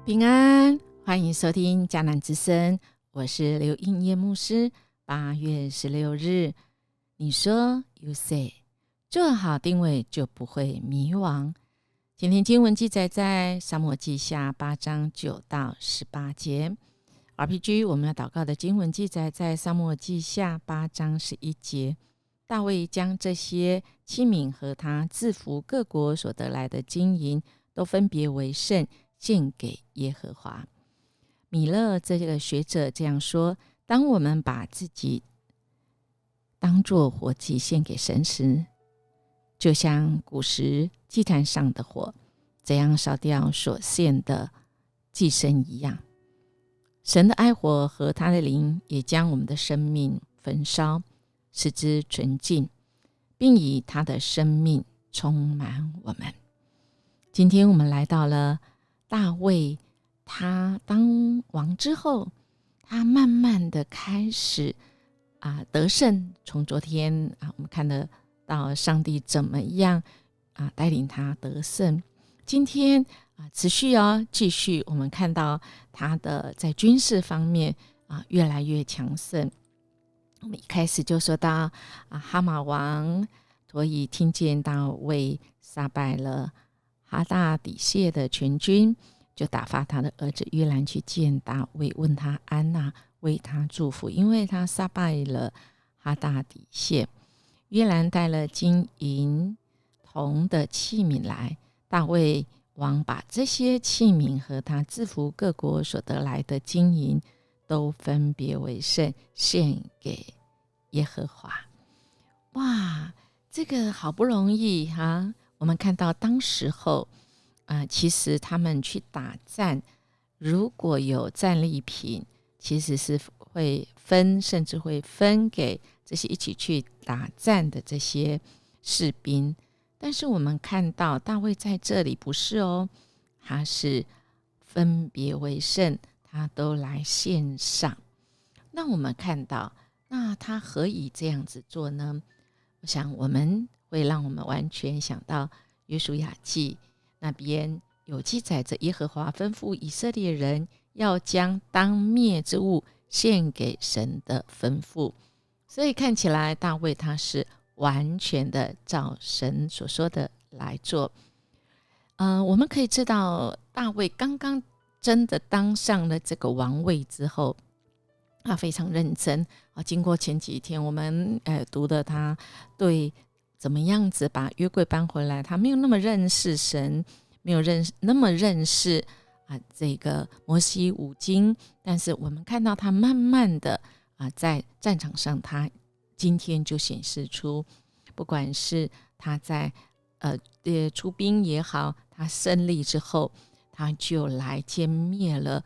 平安，欢迎收听迦南之声，我是刘应业牧师。8月16日，你说 You say， 做好定位就不会迷惘。今天经文记载在撒母耳记下8章9到18节。RPG 我们要祷告的经文记载在撒母耳记下8章11节。大卫将这些器皿和他制服各国所得来的金银都分别为圣，献给耶和华。米勒这个学者这样说，当我们把自己当作活祭献给神时，就像古时祭坛上的火怎样烧掉所献的祭牲一样，神的爱火和他的灵也将我们的生命焚烧，使之纯净，并以他的生命充满我们。今天我们来到了大卫，他当王之后，他慢慢的开始得胜。从昨天我们看得到上帝怎么样带领他得胜。今天持续继续，我们看到他的在军事方面越来越强盛。我们一开始就说到哈马王所以听见大卫杀败了哈大底谢的全军，就打发他的儿子约兰去见大卫，问他安娜，为他祝福，因为他杀败了哈大底谢。约兰带了金银铜的器皿来，大卫王把这些器皿和他制服各国所得来的金银都分别为圣，献给耶和华。哇，这个好不容易我们看到当时候其实他们去打战，如果有战利品，其实是会分，甚至会分给这些一起去打战的这些士兵。但是我们看到大卫在这里不是他是分别为圣，他都来献上。那我们看到，那他何以这样子做呢？我想我们会让我们完全想到约书亚记那边有记载着耶和华吩咐以色列人要将当灭之物献给神的吩咐。所以看起来大卫他是完全的照神所说的来做。我们可以知道大卫刚刚真的当上了这个王位之后，他非常认真经过前几天我们读的，他对怎么样子把约柜搬回来，他没有那么认识神，没有那么认识这个摩西五经，但是我们看到他慢慢的在战场上，他今天就显示出，不管是他在出兵也好，他胜利之后，他就来歼灭了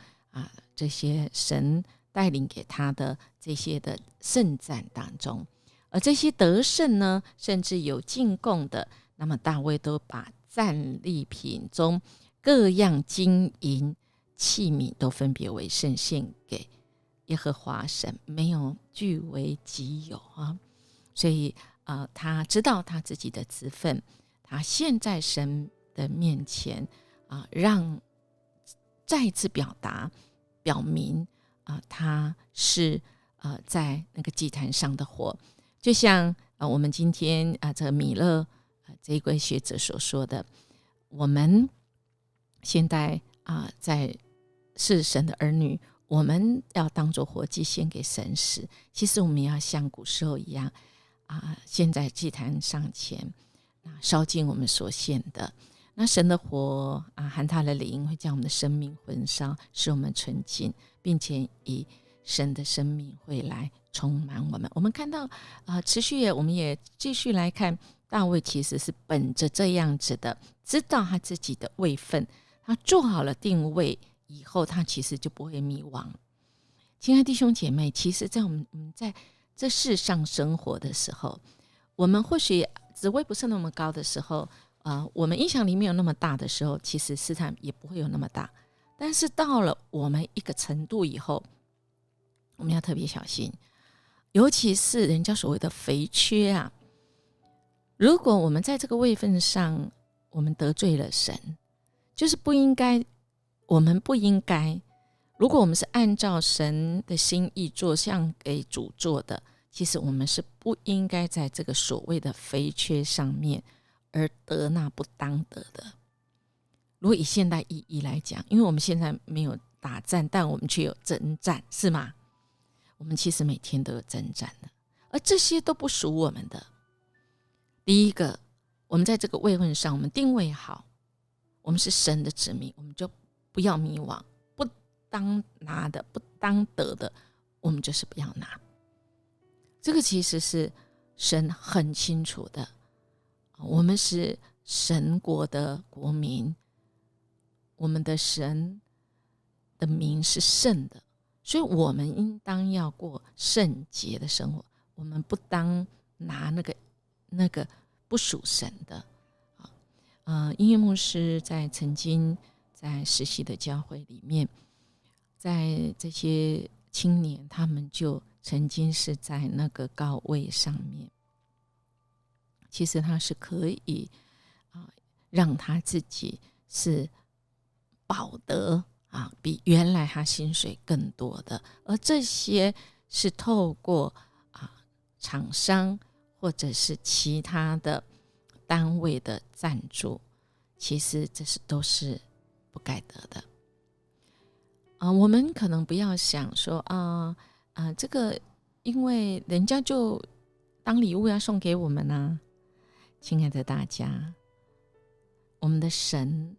这些神带领给他的这些的圣战当中。而这些得胜呢，甚至有进贡的，那么大卫都把战利品中各样金银器皿都分别为圣，献给耶和华神，没有据为己有所以他知道他自己的职分，他现在神的面前让再一次表明他是在那个祭坛上的火。就像我们今天这个米勒这一位学者所说的，我们现在在是神的儿女，我们要当作活祭献给神时，其实我们要像古时候一样现在祭坛上前烧尽我们所献的，那神的火和他的灵会将我们的生命焚烧，使我们纯净，并且以神的生命会来充满我们。我们看到持续我们也继续来看大卫，其实是本着这样子的，知道他自己的位分，他做好了定位以后，他其实就不会迷惘。亲爱的弟兄姐妹，其实在我们在这世上生活的时候，我们或许职位不是那么高的时候我们影响力没有那么大的时候，其实试探也不会有那么大。但是到了我们一个程度以后，我们要特别小心，尤其是人家所谓的肥缺如果我们在这个位分上我们得罪了神，就是不应该我们不应该，如果我们是按照神的心意做，像给主做的，其实我们是不应该在这个所谓的肥缺上面而得那不当得的。如果以现代意义来讲，因为我们现在没有打战，但我们却有征战，是吗？我们其实每天都有征战的，而这些都不属我们的。第一个，我们在这个位分上，我们定位好，我们是神的子民，我们就不要迷惘，不当拿的、不当得的，我们就是不要拿。这个其实是神很清楚的，我们是神国的国民，我们的神的名是圣的，所以我们应当要过圣洁的生活，我们不当拿那个不属神的。音乐牧师曾经在实习的教会里面，在这些青年，他们就曾经是在那个高位上面，其实他是可以让他自己是保得比原来他薪水更多的，而这些是透过厂商或者是其他的单位的赞助，其实这都是不该得的。我们可能不要想说这个因为人家就当礼物要送给我们啊。亲爱的大家，我们的神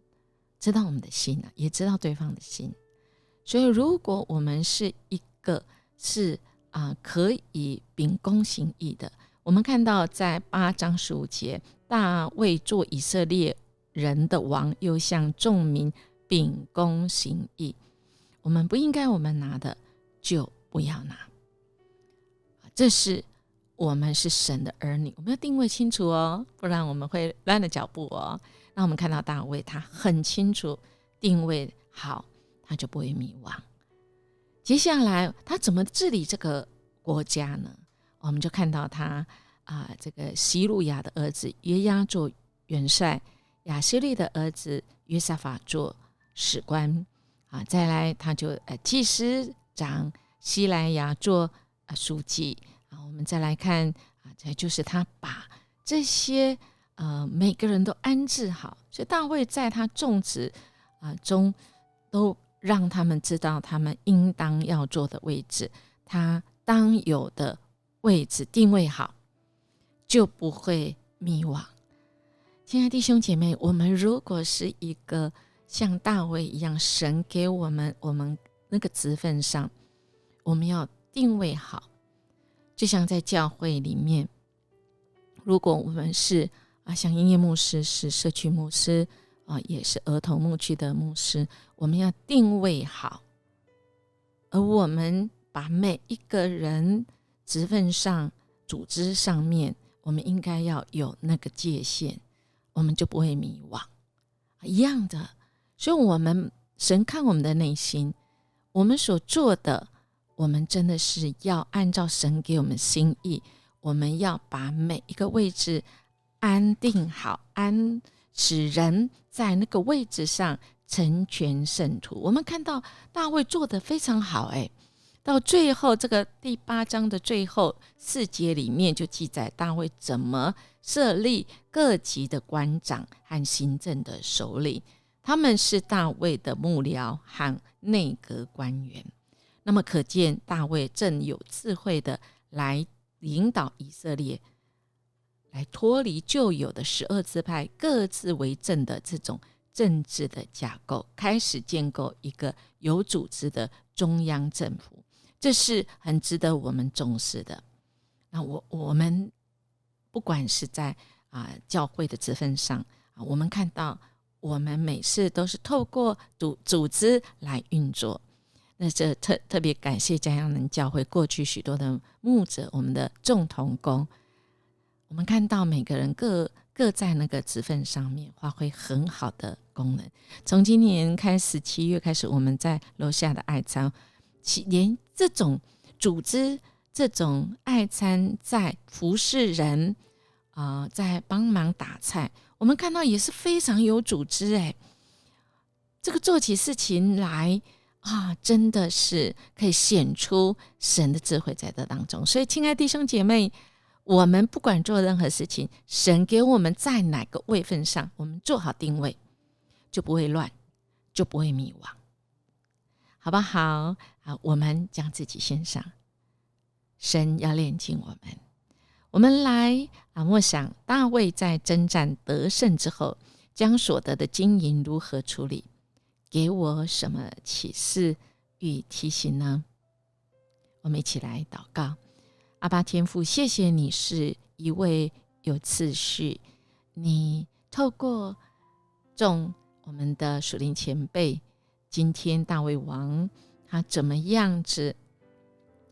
知道我们的心也知道对方的心，所以如果我们是一个是可以秉公行义的，我们看到在8章15节，大卫做以色列人的王，又向众民秉公行义。我们不应该我们拿的就不要拿，这是我们是神的儿女，我们要定位清楚不然我们会乱了脚步那我们看到大卫他很清楚定位好，他就不会迷惘。接下来他怎么治理这个国家呢？我们就看到他这个西路亚的儿子约押做元帅，亚希利的儿子约沙法做史官再来他就祭司长西莱亚做书记我们再来看这就是他把这些每个人都安置好，所以大卫在他众子中都让他们知道他们应当要做的位置，他当有的位置定位好，就不会迷惘。亲爱的弟兄姐妹，我们如果是一个像大卫一样，神给我们那个职分上，我们要定位好。就像在教会里面，如果我们是像音乐牧师，是社区牧师也是儿童牧区的牧师，我们要定位好，而我们把每一个人职分上组织上面，我们应该要有那个界限，我们就不会迷惘一样的。所以我们神看我们的内心，我们所做的，我们真的是要按照神给我们心意，我们要把每一个位置安定好，使人在那个位置上成全圣徒。我们看到大卫做得非常好到最后这个第8章的最后4节里面就记载大卫怎么设立各级的官长和行政的首领，他们是大卫的幕僚和内阁官员。那么可见大卫正有智慧的来领导以色列，来脱离旧有的12支派各自为政的这种政治的架构，开始建构一个有组织的中央政府，这是很值得我们重视的。那我们不管是在教会的职分上我们看到我们每次都是透过组织来运作。那这特别感谢嘉阳人教会过去许多的牧者，我们的众同工，我们看到每个人各在那个职分上面发挥很好的功能。从今年开始7月开始，我们在楼下的爱餐，连这种组织这种爱餐在服侍人在帮忙打菜，我们看到也是非常有组织这个做起事情来真的是可以显出神的智慧在这当中。所以亲爱弟兄姐妹，我们不管做任何事情，神给我们在哪个位分上，我们做好定位，就不会乱，就不会迷惘，好不好？我们将自己献上，神要炼净我们。我们来默想大卫在征战得胜之后，将所得的金银如何处理，给我什么启示与提醒呢？我们一起来祷告。阿爸天父，谢谢你是一位有次序，你透过我们的属灵前辈，今天大卫王他怎么样子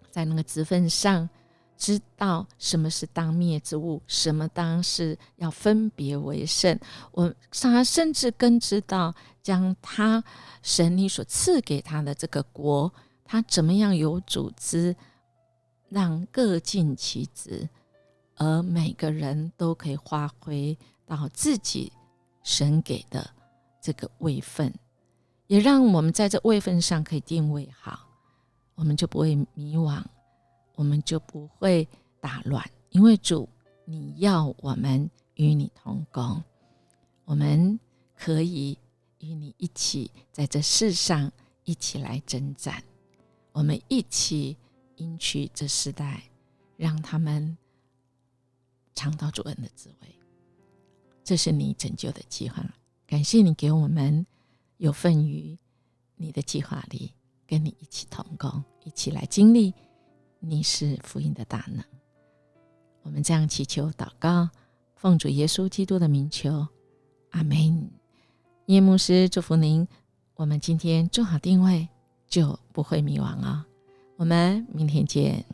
在那个职分上知道什么是当灭之物，什么当是要分别为圣。他甚至更知道将他神你所赐给他的这个国，他怎么样有组织让各尽其职，而每个人都可以发挥到自己神给的这个位分，也让我们在这位分上可以定位好，我们就不会迷惘，我们就不会打乱，因为主你要我们与你同工，我们可以与你一起在这世上一起来征战，我们一起迎娶这世代，让他们尝到主恩的滋味。这是你拯救的计划，感谢你给我们有份于你的计划里，跟你一起同工，一起来经历你是福音的大能。我们这样祈求祷告，奉主耶稣基督的名求，阿们。叶牧师祝福您，我们今天做好定位，就不会迷惘哦。我们明天见。